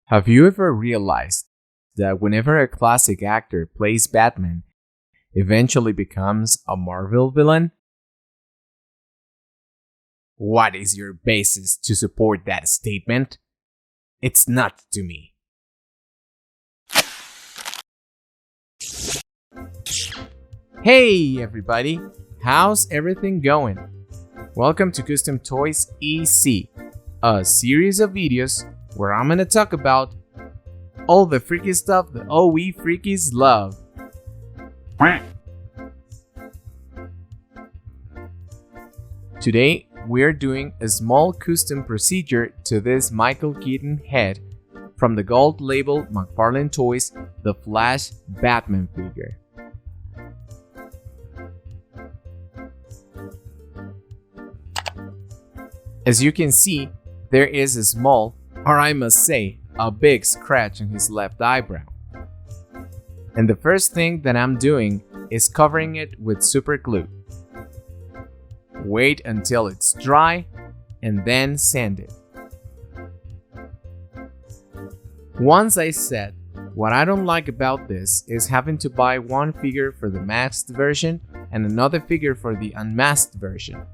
Have you ever realized that whenever a classic actor plays Batman, eventually becomes a Marvel villain? What is your basis to support that statement? It's not to me. Hey everybody, how's everything going? Welcome to Custom Toys EC, a series of videos where I'm gonna talk about all the freaky stuff that all we freakies love. Today, we're doing a small custom procedure to this Michael Keaton head from the gold label McFarlane Toys, the Flash Batman figure. As you can see, there is a small, or I must say, a big scratch on his left eyebrow. And the first thing that I'm doing is covering it with super glue. Wait until it's dry and then sand it. Once I said, what I don't like about this is having to buy one figure for the masked version and another figure for the unmasked version.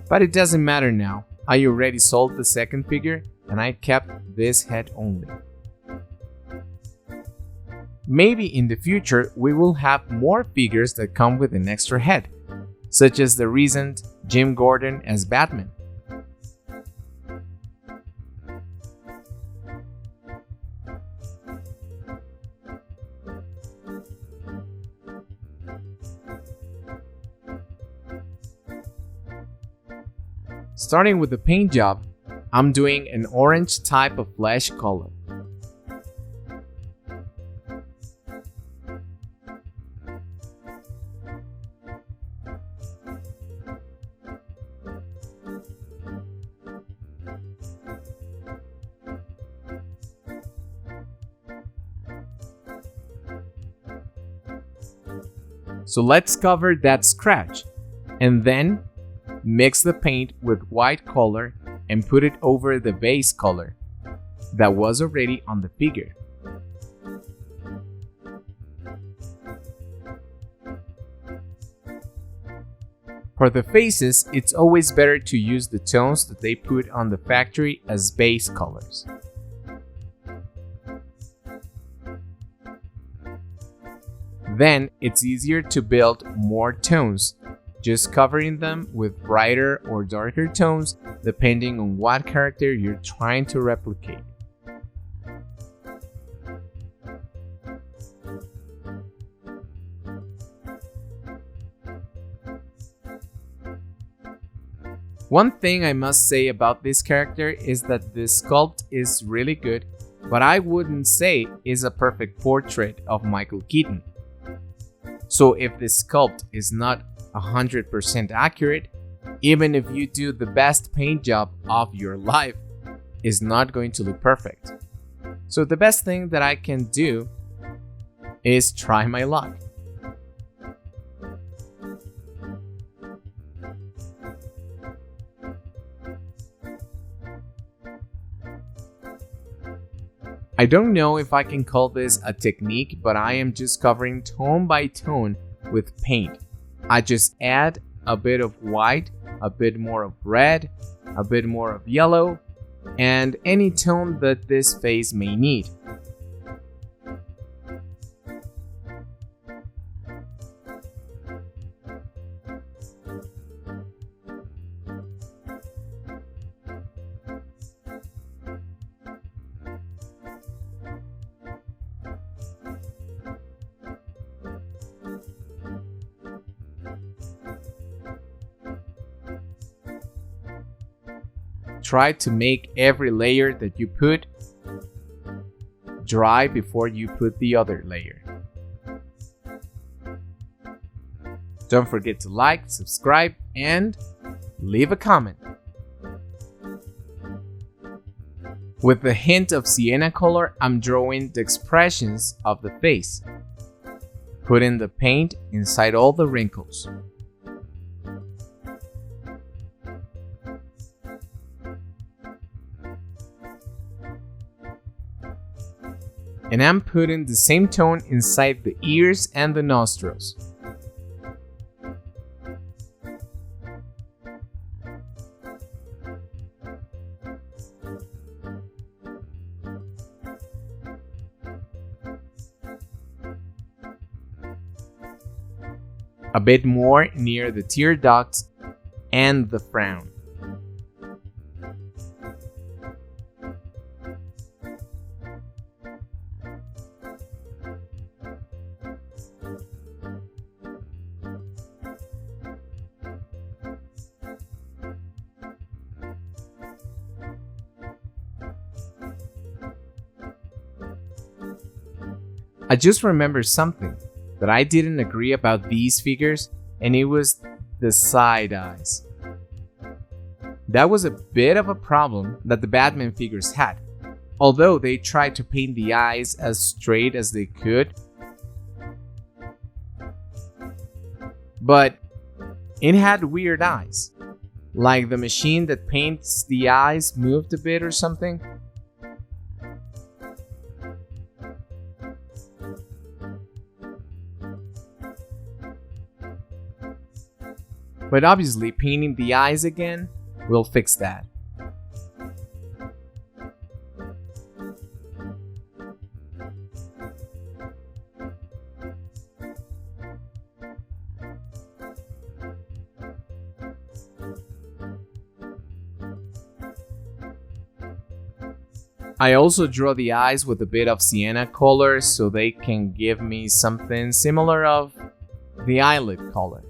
But it doesn't matter now. I already sold the second figure and I kept this head only. Maybe in the future we will have more figures that come with an extra head, such as the recent Jim Gordon as Batman. Starting with the paint job, I'm doing an orange type of flesh color. So let's cover that scratch and then mix the paint with white color and put it over the base color that was already on the figure. For the faces, it's always better to use the tones that they put on the factory as base colors. Then it's easier to build more tones, just covering them with brighter or darker tones depending on what character you're trying to replicate. One thing I must say about this character is that the sculpt is really good, but I wouldn't say is a perfect portrait of Michael Keaton. So if the sculpt is not 100% accurate, even if you do the best paint job of your life, it's not going to look perfect. So the best thing that I can do is try my luck. I don't know if I can call this a technique, but I am just covering tone by tone with paint. I just add a bit of white, a bit more of red, a bit more of yellow, and any tone that this face may need. Try to make every layer that you put dry before you put the other layer. Don't forget to like, subscribe, and leave a comment. With a hint of sienna color, I'm drawing the expressions of the face, putting the paint inside all the wrinkles. And I'm putting the same tone inside the ears and the nostrils. A bit more near the tear ducts and the frown. I just remembered something that I didn't agree about these figures, and it was the side eyes. That was a bit of a problem that the Batman figures had. Although they tried to paint the eyes as straight as they could, but it had weird eyes. Like the machine that paints the eyes moved a bit or something. But obviously, painting the eyes again will fix that. I also draw the eyes with a bit of sienna color so they can give me something similar of the eyelid color.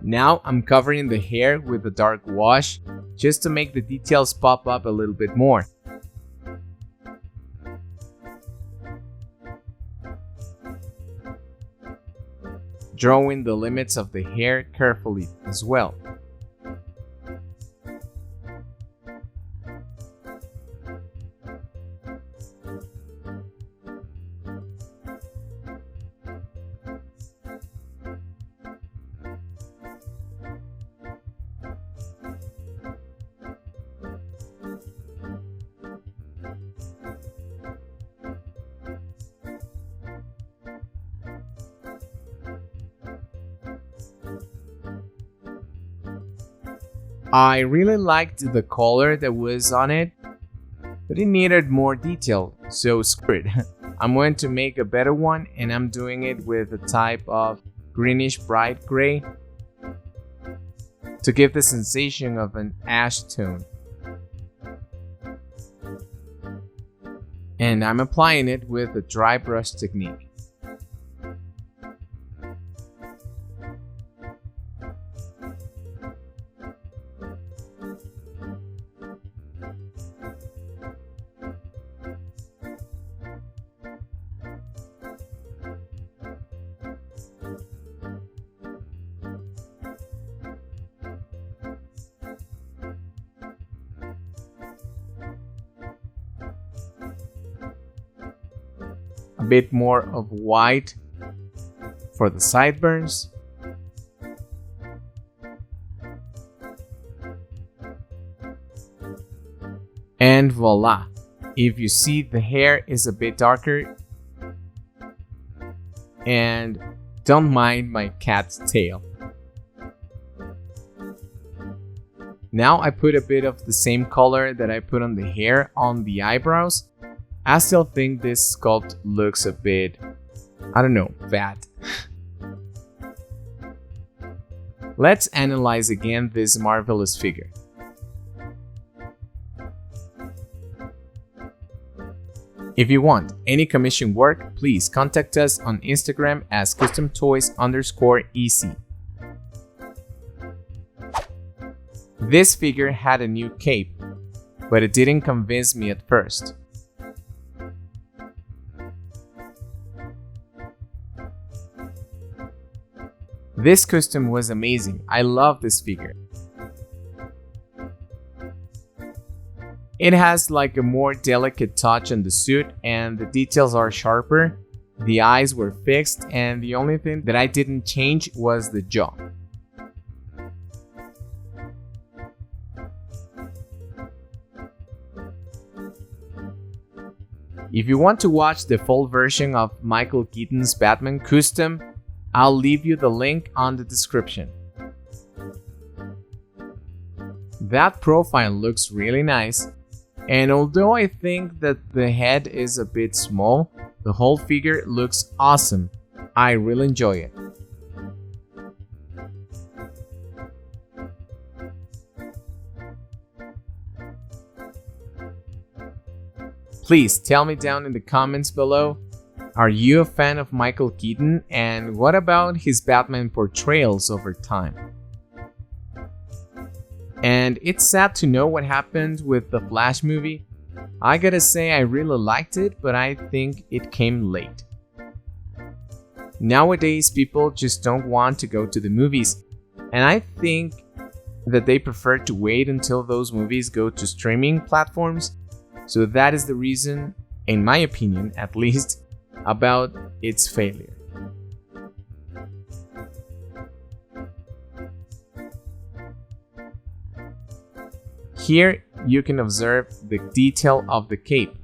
Now I'm covering the hair with a dark wash just to make the details pop up a little bit more. Drawing the limits of the hair carefully as well. I really liked the color that was on it, but it needed more detail, so screw it. I'm going to make a better one, and I'm doing it with a type of greenish bright gray to give the sensation of an ash tone. And I'm applying it with a dry brush technique. A bit more of white for the sideburns. And voila! If you see, the hair is a bit darker. And don't mind my cat's tail. Now I put a bit of the same color that I put on the hair on the eyebrows. I still think this sculpt looks a bit, I don't know, fat. Let's analyze again this marvelous figure. If you want any commission work, please contact us on Instagram as customtoys_ec. This figure had a new cape, but it didn't convince me at first. This costume was amazing. I love this figure. It has like a more delicate touch on the suit and the details are sharper. The eyes were fixed and the only thing that I didn't change was the jaw. If you want to watch the full version of Michael Keaton's Batman custom, I'll leave you the link on the description. That profile looks really nice, and although I think that the head is a bit small, the whole figure looks awesome. I really enjoy it. Please tell me down in the comments below, are you a fan of Michael Keaton, and what about his Batman portrayals over time? And it's sad to know what happened with the Flash movie. I gotta say I really liked it, but I think it came late. Nowadays people just don't want to go to the movies, and I think that they prefer to wait until those movies go to streaming platforms. So that is the reason, in my opinion at least, about its failure. Here you can observe the detail of the cape.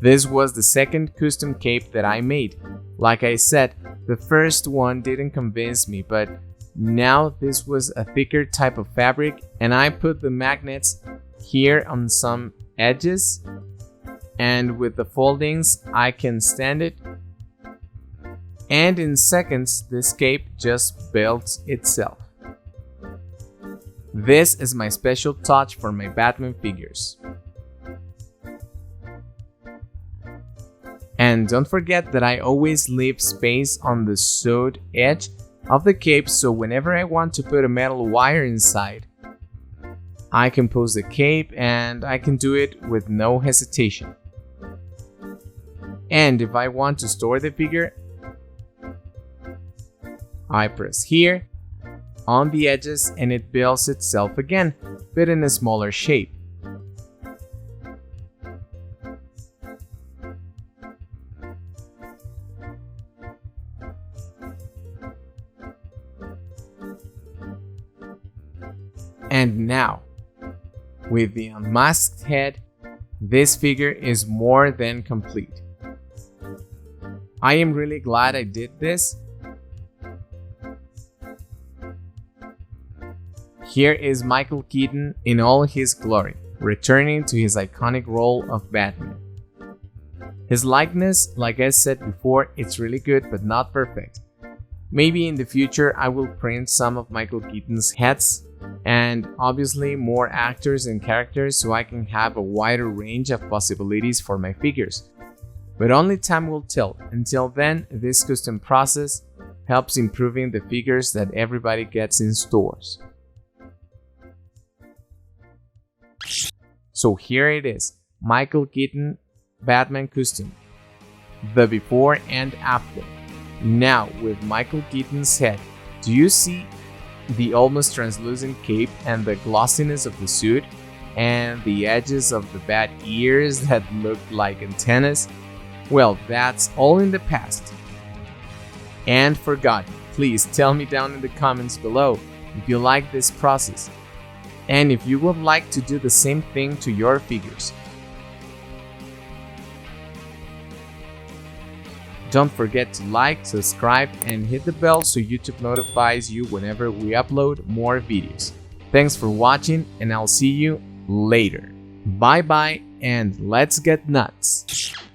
This was the second custom cape that I made. Like I said, the first one didn't convince me, but now this was a thicker type of fabric and I put the magnets here on some edges, and with the foldings I can stand it, and in seconds this cape just builds itself. This is my special touch for my Batman figures. And don't forget that I always leave space on the sewed edge of the cape, so whenever I want to put a metal wire inside, I can pose the cape and I can do it with no hesitation. And if I want to store the figure, I press here on the edges and it builds itself again, but in a smaller shape. And now, with the unmasked head, this figure is more than complete. I am really glad I did this. Here is Michael Keaton in all his glory, returning to his iconic role of Batman. His likeness, like I said before, it's really good but not perfect. Maybe in the future I will print some of Michael Keaton's heads, and obviously more actors and characters so I can have a wider range of possibilities for my figures. But only time will tell. Until then, this custom process helps improving the figures that everybody gets in stores. So here it is, Michael Keaton Batman custom, the before and after. Now with Michael Keaton's head, do you see the almost translucent cape and the glossiness of the suit and the edges of the bat ears that looked like antennas? Well, that's all in the past and forgotten. Please tell me down in the comments below if you like this process and if you would like to do the same thing to your figures. Don't forget to like, subscribe, and hit the bell so YouTube notifies you whenever we upload more videos. Thanks for watching, and I'll see you later. Bye bye, and let's get nuts!